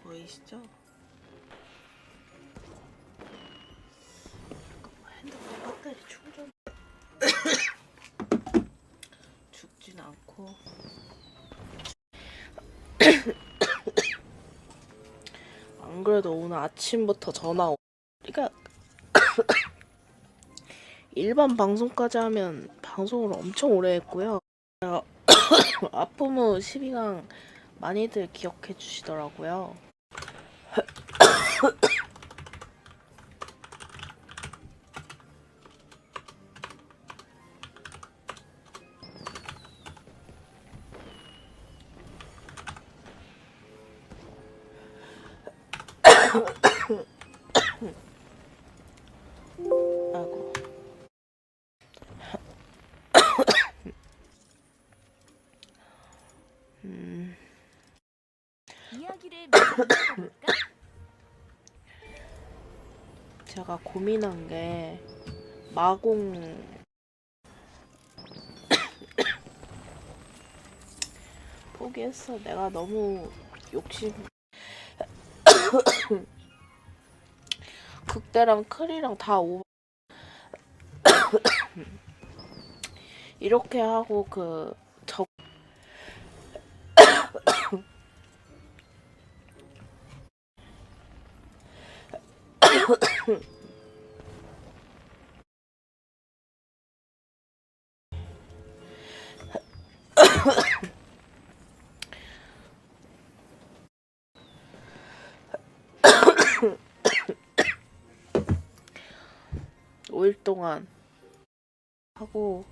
보이시죠? 핸드폰 배터리 충전 죽진 않고 안 그래도 오늘 아침부터 전화 그러니까 일반 방송까지 하면 방송을 엄청 오래 했고요. 아픔 후 12강 많이들 기억해 주시더라고요. 아이고. 이야기를 나눠볼까? 제가 고민한 게 마공 포기했어. 내가 너무 욕심 극대랑 클이랑 다 이렇게 하고 (5일) 동안 하고